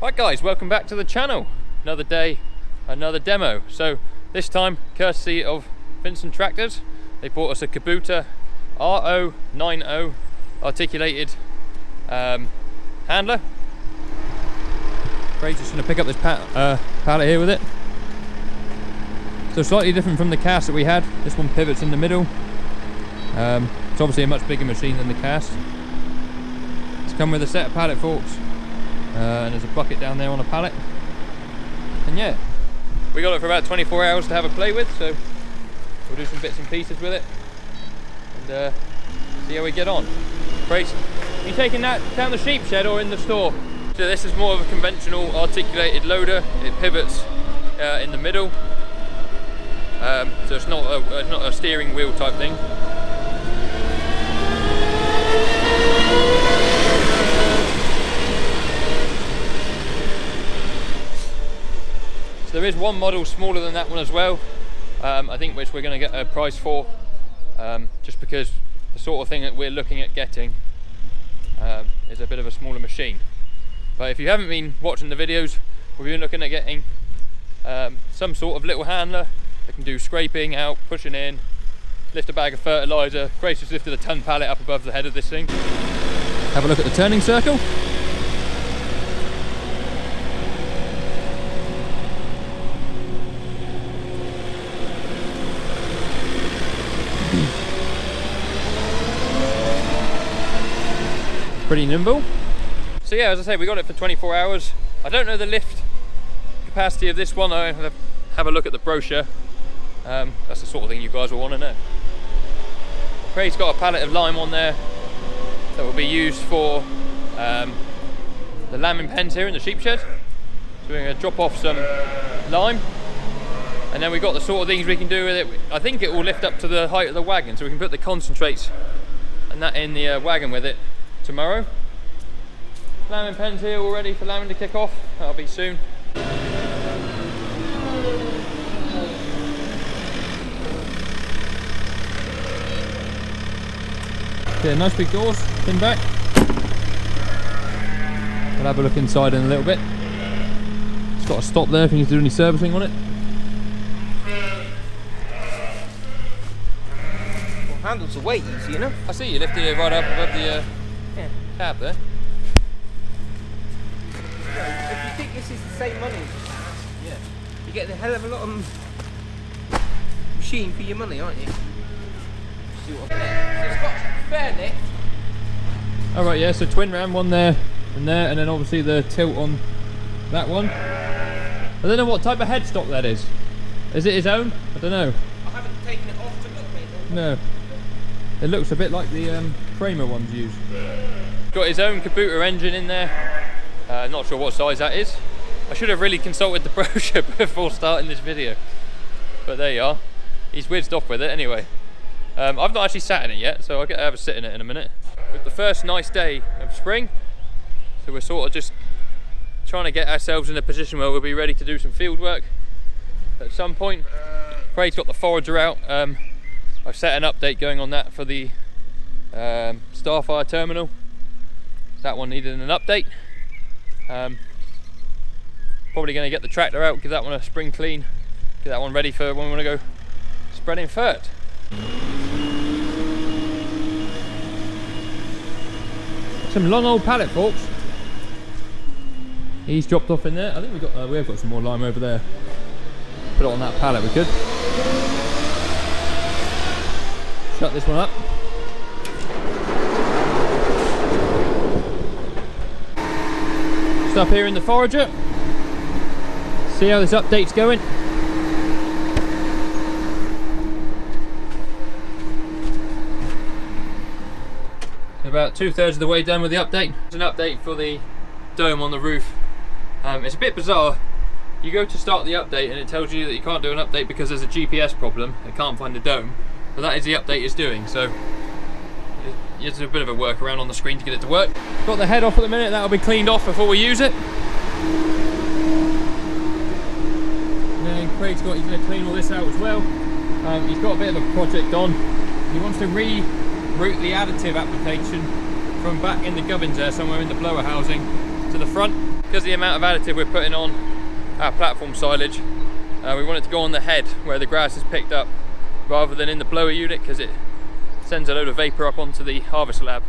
Right guys, welcome back to the channel. Another day, another demo. So this time, courtesy of Vincent Tractors, they bought us a Kubota R090 articulated handler. Craig's just going to pick up this pallet here with it. So slightly different from the cast that we had. This one pivots in the middle. It's obviously a much bigger machine than the cast. It's come with a set of pallet forks. And there's a bucket down there on a pallet. And yeah, we got it for about 24 hours to have a play with, so we'll do some bits and pieces with it and see how we get on. Great. Are you taking that down the sheep shed or in the store? So this is more of a conventional articulated loader. It pivots in the middle, so it's not a steering wheel type thing. So there is one model smaller than that one as well, I think, which we're going to get a price for, just because the sort of thing that we're looking at getting is a bit of a smaller machine. But if you haven't been watching the videos, we've been looking at getting some sort of little handler that can do scraping out, pushing in, lift a bag of fertiliser. Grace has lifted a ton pallet up above the head of this thing. Have a look at the turning circle. Pretty nimble. So yeah, as I say, we got it for 24 hours. I don't know the lift capacity of this one. I'll have a look at the brochure. That's the sort of thing you guys will want to know. Craig's got a pallet of lime on there that will be used for the lambing pens here in the sheep shed. So we're going to drop off some lime, and then we've got the sort of things we can do with it. I think it will lift up to the height of the wagon, so we can put the concentrates and that in the wagon with it tomorrow. Lambing pens here all ready for lambing to kick off. That'll be soon. Yeah, nice big doors, pin back. We'll have a look inside in a little bit. It's got a stop there if you need to do any servicing on it. Well, handles are way easy enough. I see you lifted it right up above the cab there. So, if you think this is the same money as the cast, yeah, you get a hell of a lot of machine for your money, aren't you? See what I'm saying? So it's got fair lift. Alright, yeah, so twin ram, one there, and then obviously the tilt on that one. I don't know what type of headstock that is. Is it his own? I don't know. I haven't taken it off to look at it. No. It looks a bit like the Kramer ones used. Got his own Kubota engine in there. Not sure what size that is. I should have really consulted the brochure before starting this video. But there you are. He's whizzed off with it anyway. I've not actually sat in it yet, so I'll get to have a sit in it in a minute. It's the first nice day of spring, so we're sort of just trying to get ourselves in a position where we'll be ready to do some field work at some point. Craig's got the forager out. I've set an update going on that for the Starfire terminal. That one needed an update. Probably going to get the tractor out, give that one a spring clean, get that one ready for when we want to go spreading fert. Some long old pallet forks. He's dropped off in there. I think we have got some more lime over there. Put it on that pallet we could. Shut this one up. Just up here in the forager. See how this update's going. About 2/3 of the way done with the update. It's an update for the dome on the roof. It's a bit bizarre. You go to start the update and it tells you that you can't do an update because there's a GPS problem. It can't find the dome. But that is the update it's doing, so you have to do a bit of a workaround on the screen to get it to work. Got the head off at the minute, that'll be cleaned off before we use it. And then Craig's he's going to clean all this out as well. He's got a bit of a project on. He wants to reroute the additive application from back in the gubbins there, somewhere in the blower housing, to the front. Because of the amount of additive we're putting on our platform silage, we want it to go on the head where the grass is picked up rather than in the blower unit, because it sends a load of vapor up onto the harvest lab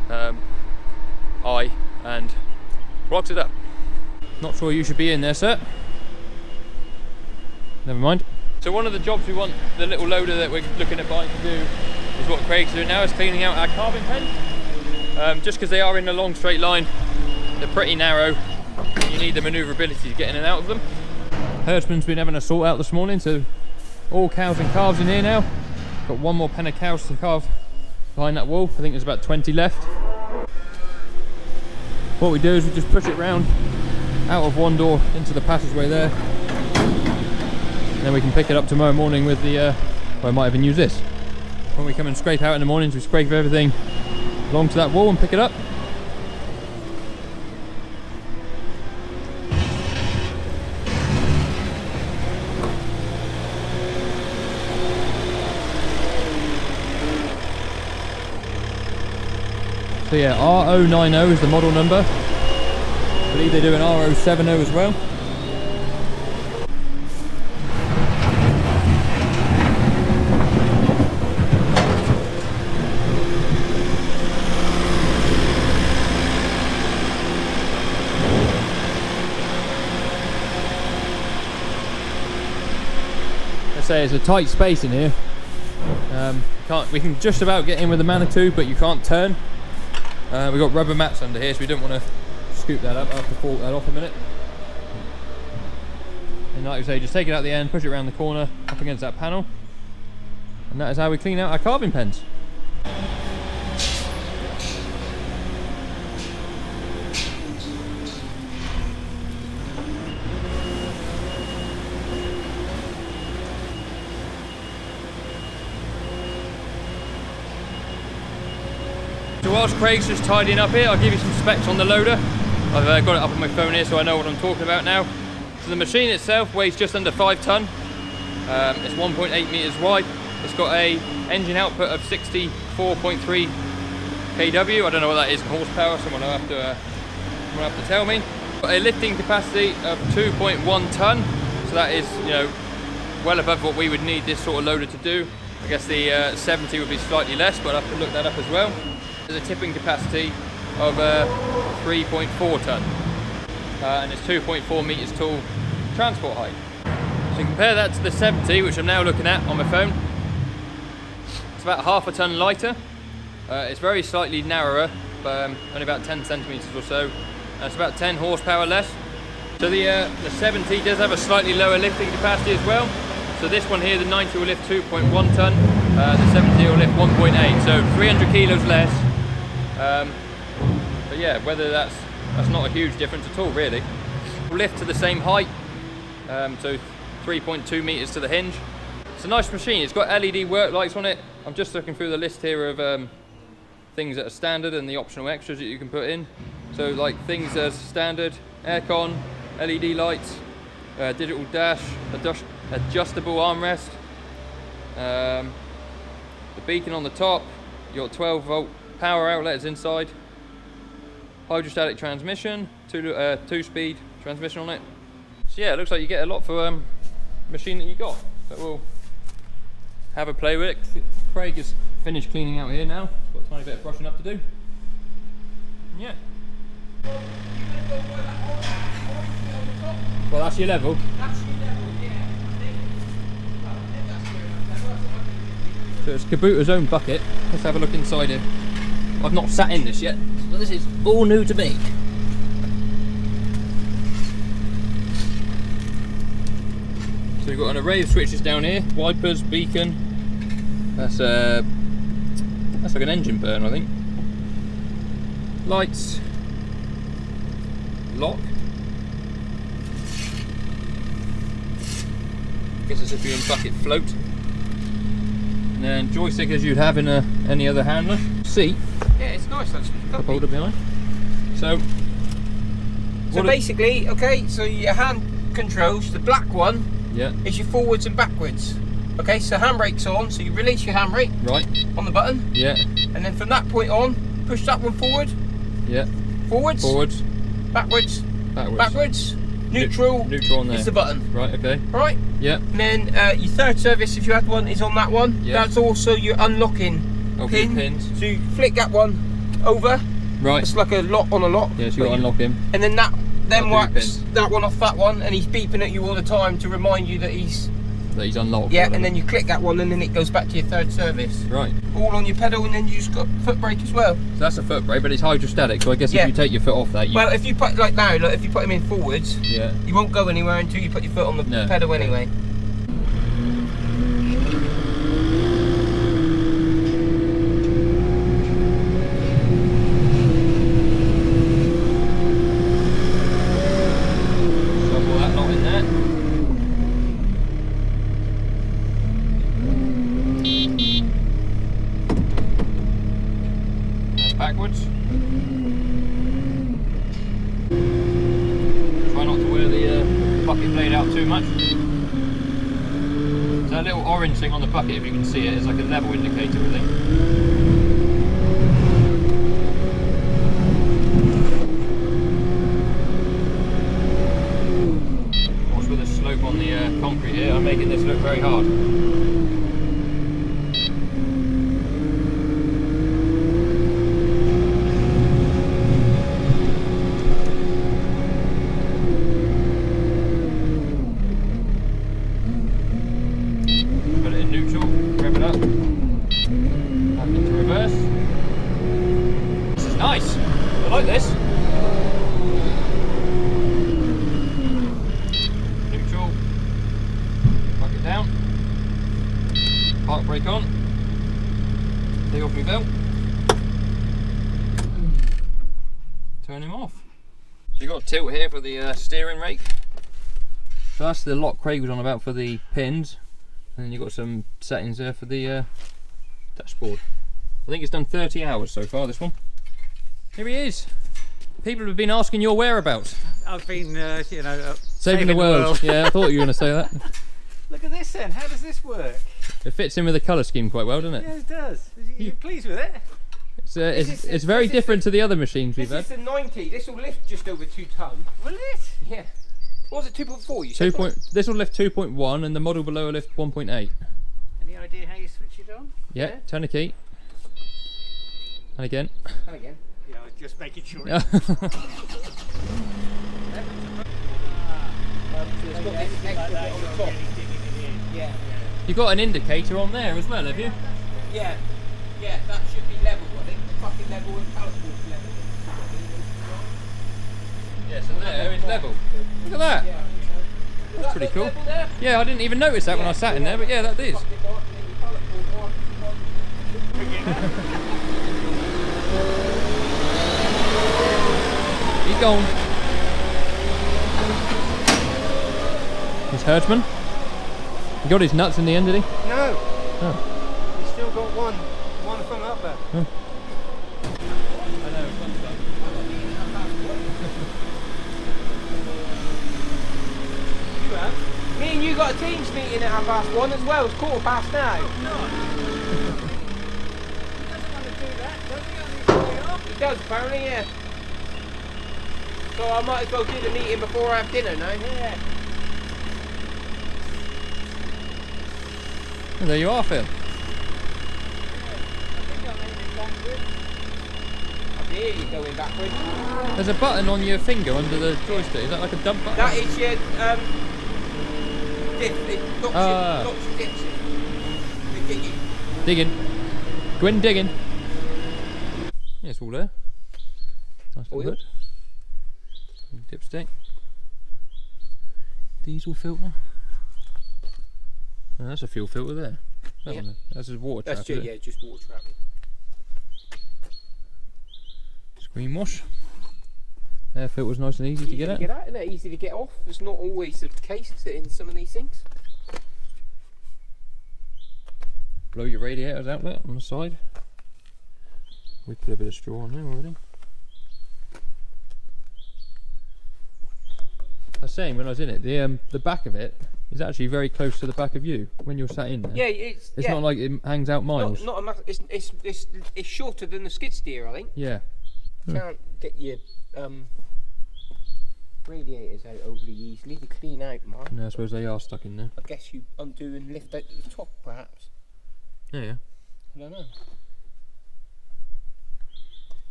eye and blocks it up. Not sure you should be in there, sir. Never mind. So one of the jobs we want the little loader that we're looking at buying to do is what Craig's doing now, is cleaning out our carbon pens. Just because they are in a long straight line, they're pretty narrow. You need the manoeuvrability to get in and out of them. Herdsman's been having a sort out this morning, so all cows and calves in here now. Got one more pen of cows to calve behind that wall. I think there's about 20 left. What we do is we just push it round out of one door into the passageway there. And then we can pick it up tomorrow morning with the, well, I might even use this. When we come and scrape out in the mornings, we scrape everything along to that wall and pick it up. So yeah, R090 is the model number. I believe they do an R070 as well. Let's say it's a tight space in here. We can just about get in with the Manitou, but you can't turn. We've got rubber mats under here, so we don't want to scoop that up. I'll have to fork that off a minute. And like I say, just take it out the end, push it around the corner, up against that panel. And that is how we clean out our carbon pens. So whilst Craig's just tidying up here, I'll give you some specs on the loader. I've got it up on my phone here so I know what I'm talking about now. So the machine itself weighs just under 5 tonne. It's 1.8 metres wide. It's got a engine output of 64.3 kW. I don't know what that is in horsepower, someone will have to tell me. Got a lifting capacity of 2.1 tonne. So that is, you know, well above what we would need this sort of loader to do. I guess the 70 would be slightly less, but I'll have to look that up as well. There's a tipping capacity of 3.4 tonne, and it's 2.4 metres tall transport height. So you compare that to the 70, which I'm now looking at on my phone. It's about half a tonne lighter. It's very slightly narrower, but only about 10 centimetres or so. And it's about 10 horsepower less. So the 70 does have a slightly lower lifting capacity as well. So this one here, the 90 will lift 2.1 tonne, the 70 will lift 1.8, so 300 kilos less. But yeah, whether that's not a huge difference at all, really. Lift to the same height, so 3.2 metres to the hinge. It's a nice machine. It's got LED work lights on it. I'm just looking through the list here of things that are standard and the optional extras that you can put in. So like things as standard: aircon, LED lights, digital dash, adjustable armrest, the beacon on the top. You got 12 volt power outlets inside, hydrostatic transmission, two-speed transmission on it. So yeah, it looks like you get a lot for machine that you got. But we'll have a play with it. Craig is finished cleaning out here now. Got a tiny bit of brushing up to do. Yeah. Well, that's your level. That's your level, yeah. So it's Kubota's own bucket. Let's have a look inside here. I've not sat in this yet, so this is all new to me. So we've got an array of switches down here, wipers, beacon. That's like an engine burn, I think. Lights, lock. Guess it's if you're in bucket float. And then joystick as you'd have in any other handler. Seat. Yeah, it's nice actually. Cup holder behind. So basically, okay, so your hand controls, the black one, yeah, is your forwards and backwards. Okay, so handbrake's on, so you release your handbrake right on the button. Yeah. And then from that point on, push that one forward. Yeah. Forwards. Forwards. Backwards. backwards, neutral, neutral on there. It's the button. Right, okay. Right? Yeah. And then your third service, if you had one, is on that one. Yeah. That's also your unlocking pins. So you flick that one over. Right. It's like a lock on a lock. Yeah, so you got to unlock him. And then that whacks that one off that one, and he's beeping at you all the time to remind you that he's unlocked. Yeah, and then you click that one, and then it goes back to your third service. Right. All on your pedal, and then you just got foot brake as well. So that's a foot brake, but it's hydrostatic. So I guess if you take your foot off that, well, if you put like now, look, if you put him in forwards, you won't go anywhere until you put your foot on the pedal anyway. Backwards. Try not to wear the bucket blade out too much. So that little orange thing on the bucket, if you can see it, is like a level indicator, I think. Of course, with the slope on the concrete here, I'm making this look very hard. Nice! I like this. Neutral. Bucket down. Park brake on. Take off my belt. Turn him off. So you've got a tilt here for the steering rake. So that's the lock Craig was on about for the pins. And then you've got some settings there for the dashboard. I think it's done 30 hours so far, this one. Here he is. People have been asking your whereabouts. I've been, you know, saving the world. Yeah, I thought you were going to say that. Look at this then. How does this work? It fits in with the colour scheme quite well, doesn't it? Yeah, it does. Are you pleased with it? It's very different to the other machines we've had. This is the 90. This will lift just over 2 tonne. Will it? Yeah. What was it? 2.4? You said? This will lift 2.1, and the model below will lift 1.8. Any idea how you switch it on? Yeah. Turn the key. And again. And again. Yeah, I was just making sure. It's got this extra bit on the top. Yeah. You've got an indicator on there as well, have you? Yeah. Yeah, that should be level. I think the fucking level and pallet board's level. Yeah, so there it's level. Look at that. That's pretty cool. Yeah, I didn't even notice that when I sat in there, but yeah, that is. He's gone. His herdsman. He got his nuts in the end, did he? No. Oh. He's still got one from up there. Oh. I know, fun stuff. You have? Me and you got a teams meeting at 1:30 as well. It's 1:15 now. No. He doesn't want to do that, does he? On his way off? He does, apparently, yeah. So I might as well do the meeting before I have dinner now. Yeah. Well, there you are, Phil. I hear you going backwards. There's a button on your finger under the joystick. Is that like a dump button? That is your diff. It knocks your dips in. The digging. Digging. Go in digging. Yeah, it's all there. Nice little hood. Dipstick. Diesel filter. Oh, that's a fuel filter there. That one, that's a water trap. That's just water trap. Screen wash. Air filter's nice and easy to get out. Isn't it? Easy to get off. It's not always the case in some of these things. Blow your radiators out there on the side. We put a bit of straw on there already. I was saying when I was in it, the back of it is actually very close to the back of you when you're sat in there. Yeah, it's not like it hangs out miles. Not a massive. It's shorter than the skid steer, I think. Yeah. Can't get your radiators out overly easily to clean out, Mark. No, I suppose they are stuck in there. I guess you undo and lift out the top, perhaps. Yeah. I don't know.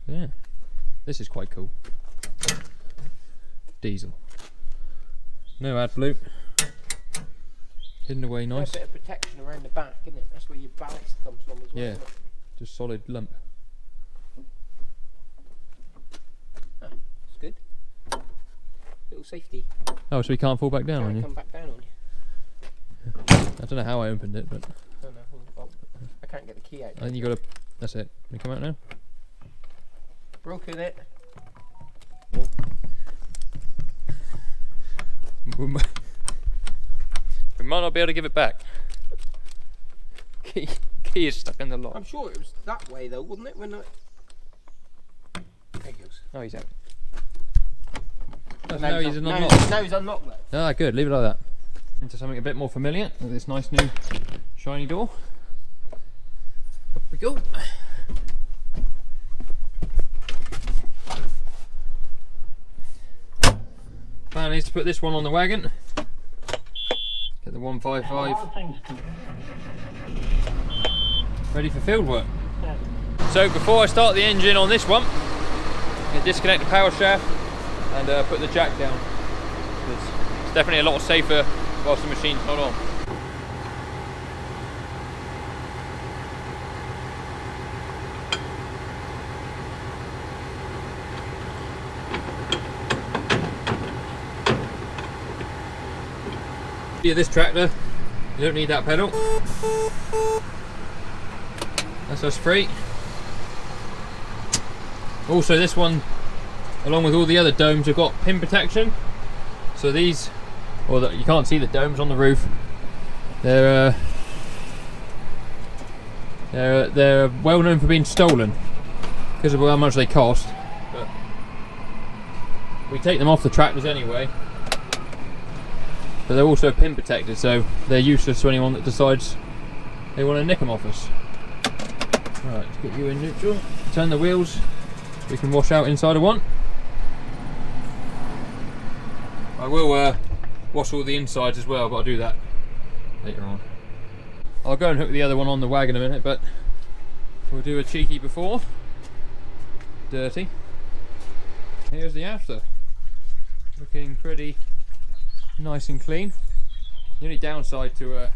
Yeah. This is quite cool. Diesel. No AdBlue. Hidden away nice. A bit of protection around the back, isn't it? That's where your ballast comes from as well. Yeah. Isn't it? Just solid lump. Ah, that's good. Little safety. Oh, so he can't fall back down on you? Come back down on you. I don't know how I opened it, but I don't know. Well, I can't get the key out. I think you gotta. That's it. Can you come out now? Broken it. We might not be able to give it back. Key is stuck in the lock. I'm sure it was that way though, wasn't it? When I... There he goes. Oh, he's out. Now he's unlocked. Now he's unlocked though. Ah, good. Leave it like that. Into something a bit more familiar with this nice new shiny door. Up we go. Plan is to put this one on the wagon. Get the 155 ready for field work. So before I start the engine on this one, I'm going to disconnect the power shaft and put the jack down. It's definitely a lot safer whilst the machine's not on. This tractor, you don't need that pedal. That's us free. Also this one, along with all the other domes, have got pin protection. So these, you can't see the domes on the roof. They're well known for being stolen because of how much they cost. But we take them off the tractors anyway. But they're also pin protected, so they're useless to anyone that decides they want to nick them off us. Right, let's get you in neutral. Turn the wheels. We can wash out inside of one. I will wash all the insides as well, but I'll do that later on. I'll go and hook the other one on the wagon in a minute, but we'll do a cheeky before. Dirty. Here's the after. Looking pretty nice and clean. The only downside to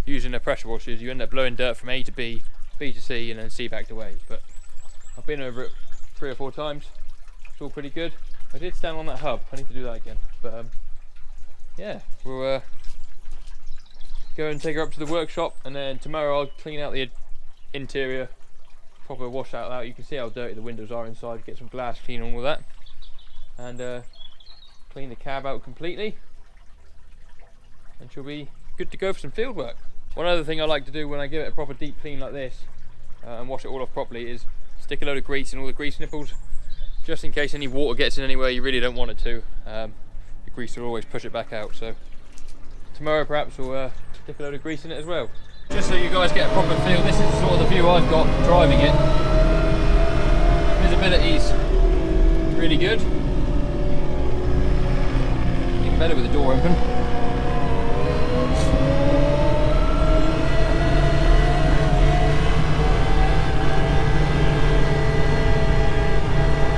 using a pressure washer is you end up blowing dirt from A to B, B to C, and then C back to A. But I've been over it 3 or 4 times. It's all pretty good. I did stand on that hub. I need to do that again. But yeah, we'll go and take her up to the workshop, and then tomorrow I'll clean out the interior, proper wash out. You can see how dirty the windows are inside. Get some glass clean and all that, and clean the cab out completely. And she'll be good to go for some field work. One other thing I like to do when I give it a proper deep clean like this and wash it all off properly is stick a load of grease in all the grease nipples, just in case any water gets in anywhere you really don't want it to. The grease will always push it back out. So tomorrow perhaps we'll stick a load of grease in it as well. Just so you guys get a proper feel, this is sort of the view I've got driving it. Visibility's really good. Even better with the door open.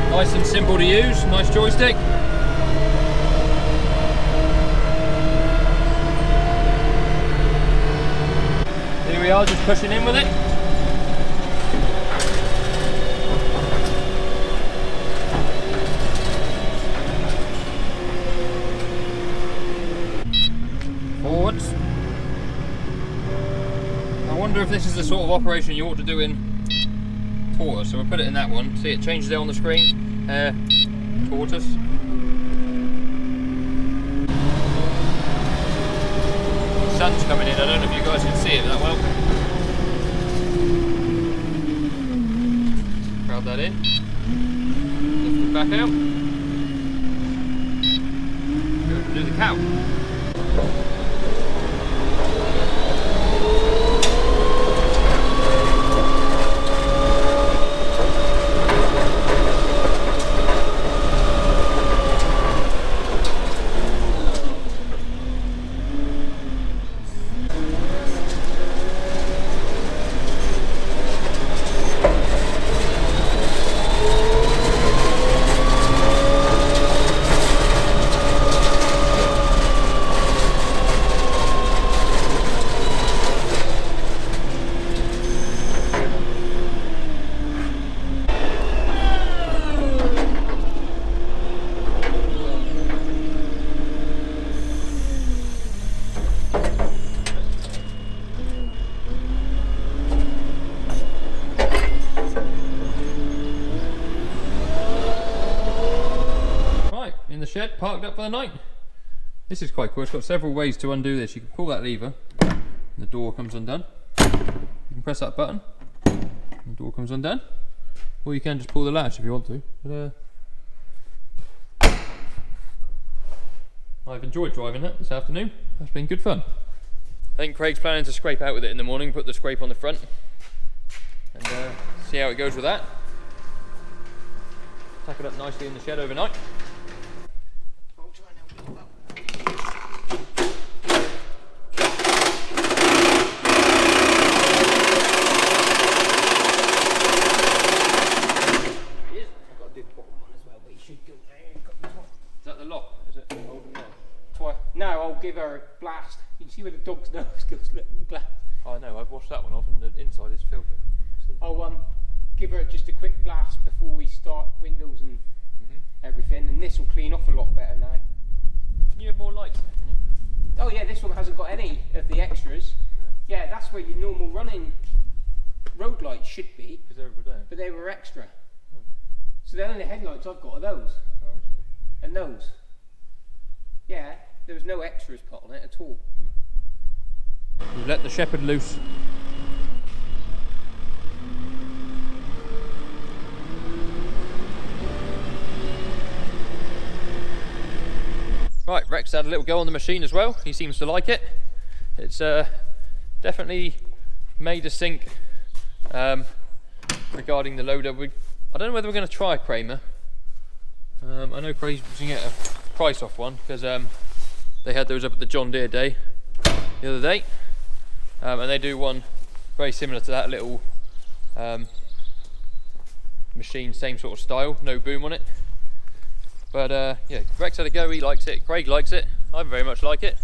Nice and simple to use, nice joystick. Here we are, just pushing in with it. Forwards. I wonder if this is the sort of operation you ought to do in tortoise, so we'll put it in that one. See, it changes there on the screen. Tortoise. Sun's coming in, I don't know if you guys can see it that well. Crowd that in. Lift it back out. Go do the cow. parked up for the night. This is quite cool. It's got several ways to undo this. You can pull that lever, and the door comes undone. You can press that button, and the door comes undone. Or you can just pull the latch if you want to. But, I've enjoyed driving it this afternoon. That's been good fun. I think Craig's planning to scrape out with it in the morning, put the scrape on the front, and see how it goes with that. Tack it up nicely in the shed overnight. I'll try and help you up. He is. I've got to do the bottom one as well, but he should go there. Is that the lock? Is it? No, I'll give her a blast. You can see where the dog's nose goes. Look, the glass. Oh, I know. I've washed that one off, and the inside is filthy. I'll give her just a quick blast before we start windows and everything, and this will clean off a lot better now. Can you have more lights there, can you? Oh yeah, this one hasn't got any of the extras. Yeah, that's where your normal running road lights should be. Because they're over there. But they were extra. So the only headlights I've got are those. Oh, okay. And those. Yeah, there was no extras put on it at all. We've let the shepherd loose. Right, Rex had a little go on the machine as well. He seems to like it. It's definitely made a sink regarding the loader. I don't know whether we're going to try Kramer. I know Craig's going to get a price off one because they had those up at the John Deere day the other day, and they do one very similar to that little machine, same sort of style, no boom on it. But yeah, Rex had a go, he likes it, Craig likes it, I very much like it.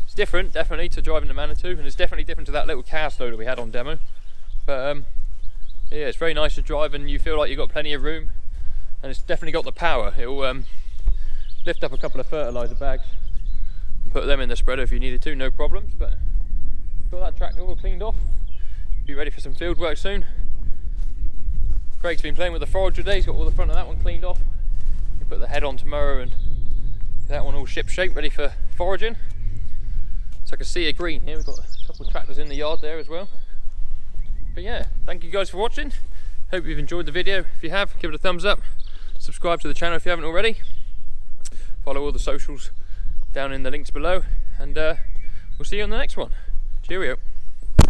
It's different, definitely, to driving the Manitou, and it's definitely different to that little cast loader we had on demo. But yeah, it's very nice to drive, and you feel like you've got plenty of room, and it's definitely got the power. It will lift up a couple of fertiliser bags and put them in the spreader if you needed to, no problems. But got that tractor all cleaned off, be ready for some field work soon. Craig's been playing with the forager today, he's got all the front of that one cleaned off. He'll put the head on tomorrow and that one all ship shape, ready for foraging. So I can see a green here, we've got a couple of tractors in the yard there as well. But yeah, thank you guys for watching. Hope you've enjoyed the video. If you have, give it a thumbs up. Subscribe to the channel if you haven't already. Follow all the socials down in the links below, and we'll see you on the next one. Cheerio.